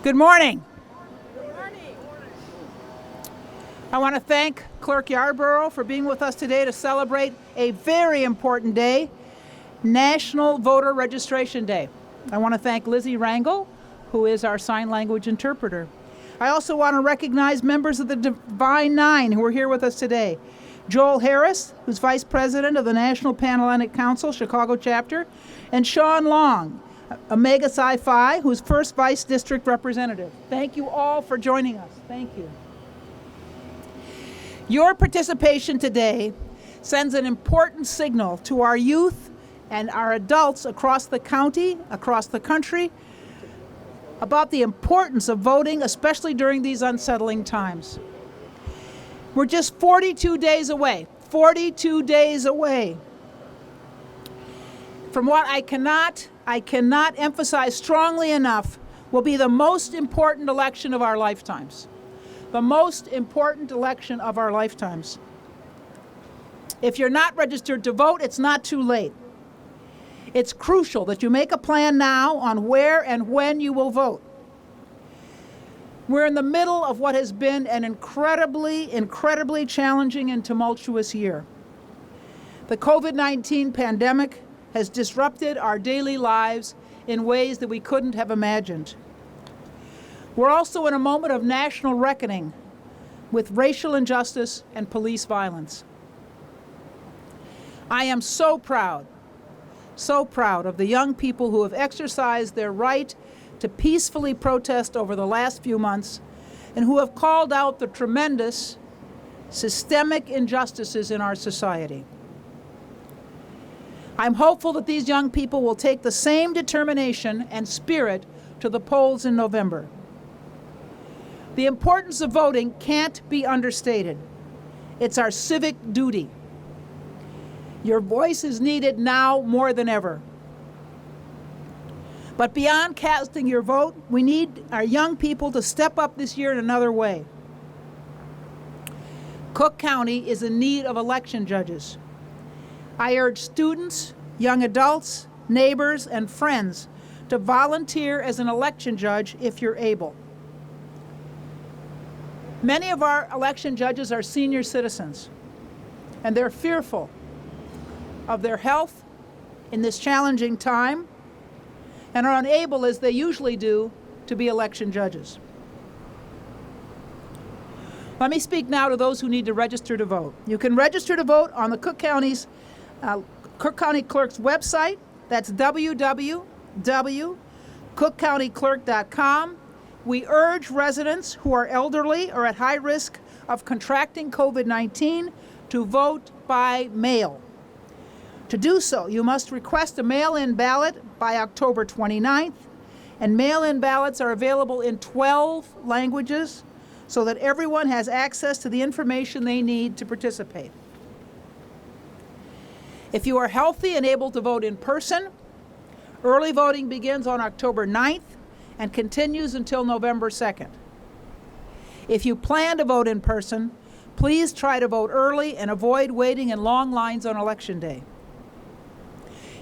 Good morning. Good morning. I want to thank Clerk Yarbrough for being with us today to celebrate a very important day, National Voter Registration Day. I want to thank Lizzie Rangel, who is our sign language interpreter. I also want to recognize members of the Divine Nine who are here with us today. Joel Harris, who's Vice President of the National Pan-Hellenic Council, Chicago Chapter, and Sean Long, Omega Psi Phi, who's First Vice District Representative. Thank you all for joining us. Thank you. Your participation today sends an important signal to our youth and our adults across the county, across the country, about the importance of voting, especially during these unsettling times. We're just 42 days away, 42 days away from what I cannot emphasize strongly enough will be the most important election of our lifetimes. The most important election of our lifetimes. If you're not registered to vote, it's not too late. It's crucial that you make a plan now on where and when you will vote. We're in the middle of what has been an incredibly challenging and tumultuous year. The COVID-19 pandemic has disrupted our daily lives in ways that we couldn't have imagined. We're also in a moment of national reckoning with racial injustice and police violence. I am so proud of the young people who have exercised their right to peacefully protest over the last few months and who have called out the tremendous systemic injustices in our society. I'm hopeful that these young people will take the same determination and spirit to the polls in November. The importance of voting can't be understated. It's our civic duty. Your voice is needed now more than ever. But beyond casting your vote, we need our young people to step up this year in another way. Cook County is in need of election judges. I urge students, young adults, neighbors, and friends to volunteer as an election judge if you're able. Many of our election judges are senior citizens, and they're fearful of their health in this challenging time and are unable, as they usually do, to be election judges. Let me speak now to those who need to register to vote. You can register to vote on the Cook County Clerk's website. That's www.cookcountyclerk.com. We urge residents who are elderly or at high risk of contracting COVID-19 to vote by mail. To do so, you must request a mail-in ballot by October 29th, and mail-in ballots are available in 12 languages so that everyone has access to the information they need to participate. If you are healthy and able to vote in person, early voting begins on October 9th and continues until November 2nd. If you plan to vote in person, please try to vote early and avoid waiting in long lines on Election Day.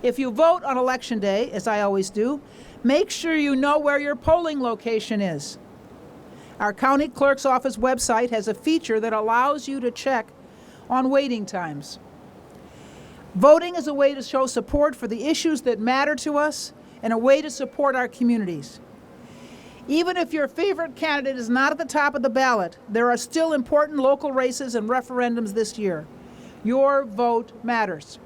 If you vote on Election Day, as I always do, make sure you know where your polling location is. Our county clerk's office website has a feature that allows you to check on waiting times. Voting is a way to show support for the issues that matter to us and a way to support our communities. Even if your favorite candidate is not at the top of the ballot, there are still important local races and referendums this year. Your vote matters.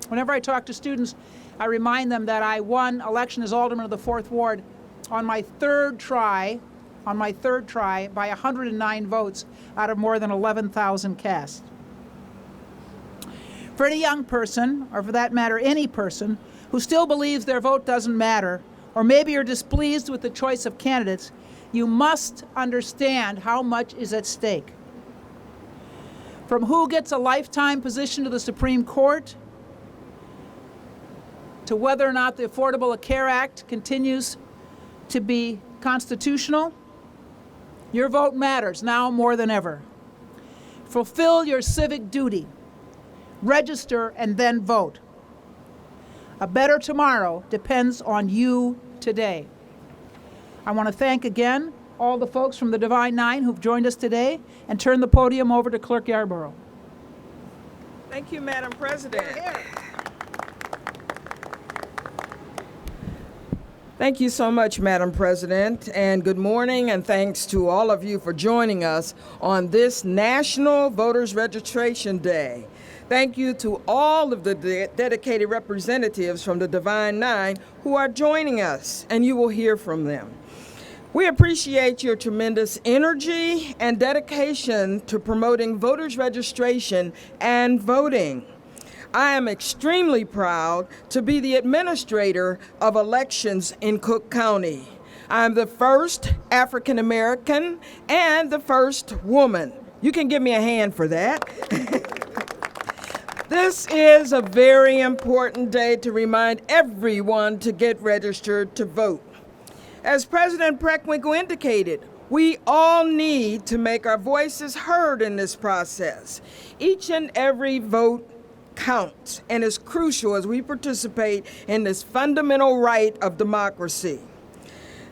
Whenever I talk to students, I remind them that I won election as alderman of the 4th Ward on my third try by 109 votes out of more than 11,000 cast. For any young person, or for that matter, any person, who still believes their vote doesn't matter, or maybe you're displeased with the choice of candidates, you must understand how much is at stake. From who gets a lifetime position to the Supreme Court, to whether or not the Affordable Care Act continues to be constitutional, your vote matters now more than ever. Fulfill your civic duty. Register and then vote. A better tomorrow depends on you today. I want to thank again all the folks from the Divine Nine who've joined us today and turn the podium over to Clerk Yarbrough. Thank you, Madam President. Thank you so much, Madam President, and good morning, and thanks to all of you for joining us on this National Voters Registration Day. Thank you to all of the dedicated representatives from the Divine Nine who are joining us, and you will hear from them. We appreciate your tremendous energy and dedication to promoting voters registration and voting. I am extremely proud to be the administrator of elections in Cook County. I'm the first African American and the first woman. You can give me a hand for that. This is a very important day to remind everyone to get registered to vote. As President Preckwinkle indicated, we all need to make our voices heard in this process. Each and every vote counts and is crucial as we participate in this fundamental right of democracy.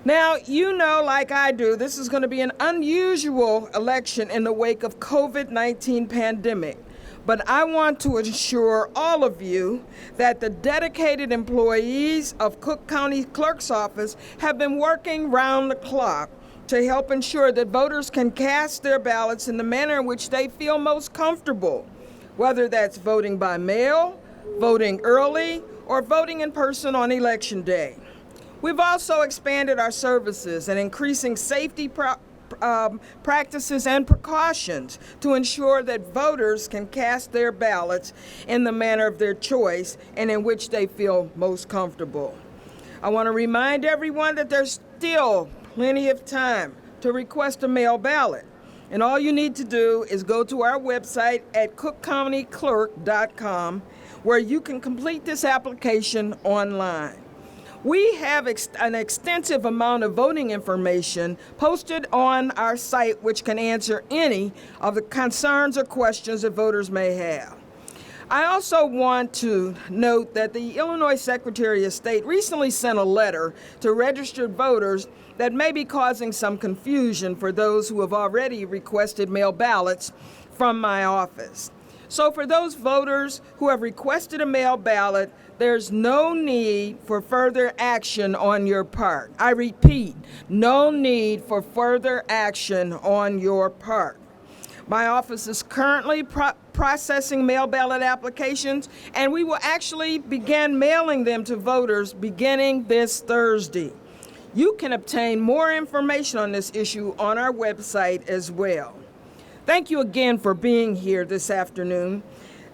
Now, you know, like I do, this is going to be an unusual election in the wake of COVID-19 pandemic. But I want to assure all of you that the dedicated employees of Cook County Clerk's Office have been working round the clock to help ensure that voters can cast their ballots in the manner in which they feel most comfortable, whether that's voting by mail, voting early, or voting in person on Election Day. We've also expanded our services and increasing safety practices and precautions to ensure that voters can cast their ballots in the manner of their choice and in which they feel most comfortable. I want to remind everyone that there's still plenty of time to request a mail ballot. And all you need to do is go to our website at cookcountyclerk.com, where you can complete this application online. We have an extensive amount of voting information posted on our site, which can answer any of the concerns or questions that voters may have. I also want to note that the Illinois Secretary of State recently sent a letter to registered voters that may be causing some confusion for those who have already requested mail ballots from my office. So for those voters who have requested a mail ballot, there's no need for further action on your part. I repeat, no need for further action on your part. My office is currently processing mail ballot applications, and we will actually begin mailing them to voters beginning this Thursday. You can obtain more information on this issue on our website as well. Thank you again for being here this afternoon.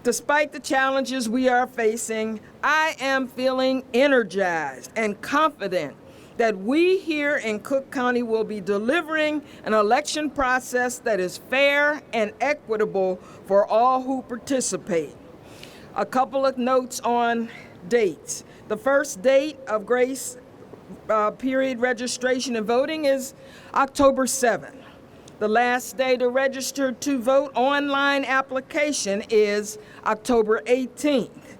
Despite the challenges we are facing, I am feeling energized and confident that we here in Cook County will be delivering an election process that is fair and equitable for all who participate. A couple of notes on dates. The first date of grace period registration and voting is October 7th. The last day to register to vote online application is October 18th.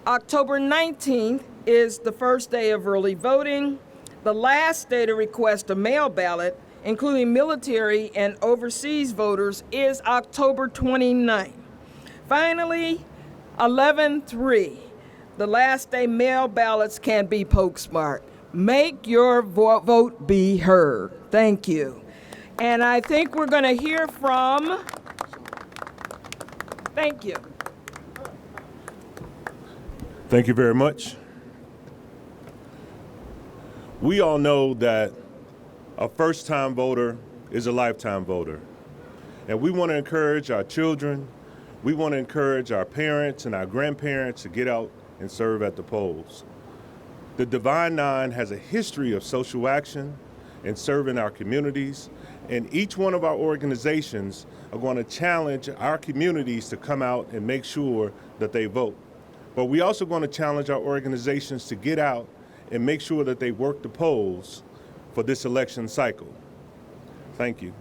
October 19th is the first day of early voting. The last day to request a mail ballot, including military and overseas voters, is October 29th. Finally, 11/3, the last day mail ballots can be postmarked. Make your vote be heard. Thank you. And I think we're going to hear from, thank you. Thank you very much. We all know that a first-time voter is a lifetime voter. And we want to encourage our children, we want to encourage our parents and our grandparents to get out and serve at the polls. The Divine Nine has a history of social action and serving our communities, and each one of our organizations are going to challenge our communities to come out and make sure that they vote. But we also going to challenge our organizations to get out and make sure that they work the polls for this election cycle. Thank you.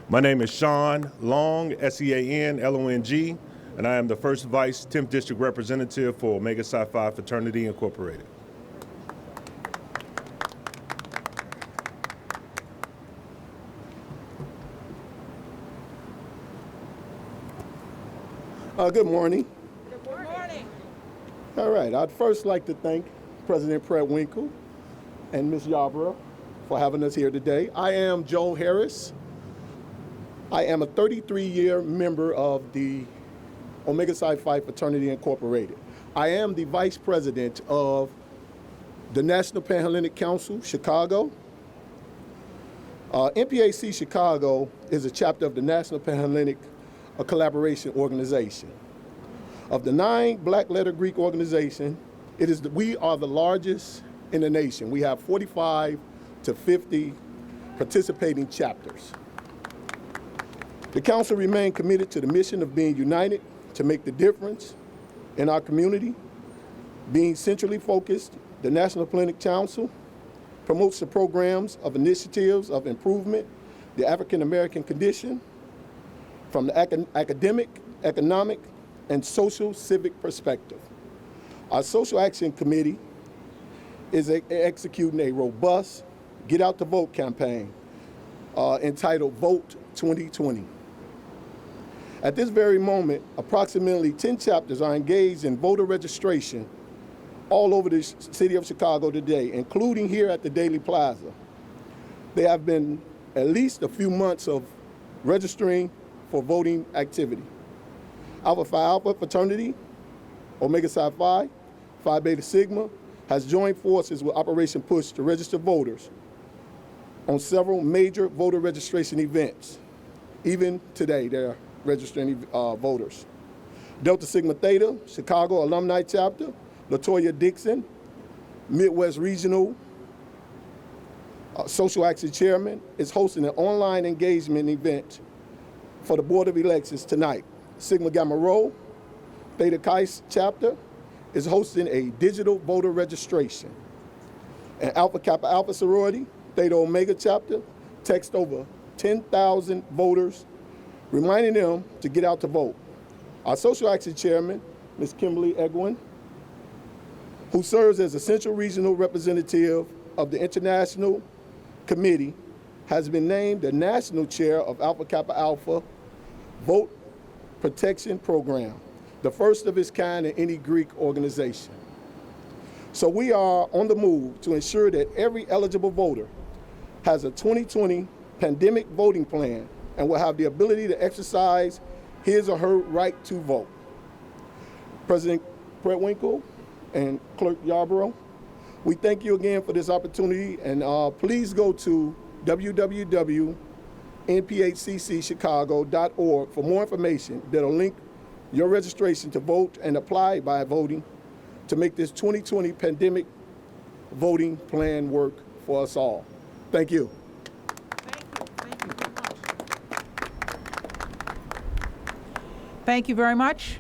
My name is Sean Long, SEAN-LONG, and I am the first Vice 10th District Representative for Omega Psi Phi Fraternity Incorporated. Good morning. Good morning. All right, I'd first like to thank President Preckwinkle and Ms. Yarbrough for having us here today. I am Joel Harris. I am a 33-year member of the Omega Psi Phi Fraternity Incorporated. I am the Vice President of the National Pan-Hellenic Council, Chicago. NPHC Chicago is a chapter of the National Pan-Hellenic Collaboration Organization. Of the 9 black letter Greek organizations, we are the largest in the nation. We have 45 to 50 participating chapters. The council remains committed to the mission of being united to make the difference in our community. Being centrally focused, the National Pan-Hellenic Council promotes the programs of initiatives of improvement, the African American condition, from the academic, economic, and social civic perspective. Our Social Action Committee is executing a robust Get Out the Vote campaign entitled Vote 2020. At this very moment, approximately 10 chapters are engaged in voter registration all over the city of Chicago today, including here at the Daily Plaza. There have been at least a few months of registering for voting activity. Alpha Phi Alpha fraternity, Omega Psi Phi, Phi Beta Sigma, has joined forces with Operation Push to register voters on several major voter registration events. Even today, they're registering voters. Delta Sigma Theta, Chicago Alumni Chapter, LaToya Dixon, Midwest Regional Social Action Chairman, is hosting an online engagement event for the Board of Elections tonight. Sigma Gamma Rho, Theta Chi Chapter, is hosting a digital voter registration. And Alpha Kappa Alpha Sorority, Theta Omega Chapter, text over 10,000 voters, reminding them to get out to vote. Our Social Action Chairman, Ms. Kimberly Egwin, who serves as a Central Regional Representative of the International Committee, has been named the National Chair of Alpha Kappa Alpha Vote Protection Program, the first of its kind in any Greek organization. So we are on the move to ensure that every eligible voter has a 2020 pandemic voting plan and will have the ability to exercise his or her right to vote. President Preckwinkle and Clerk Yarbrough, we thank you again for this opportunity, and please go to www.nphccchicago.org for more information that'll link your registration to vote and apply by voting to make this 2020 pandemic voting plan work for us all. Thank you. Thank you very much.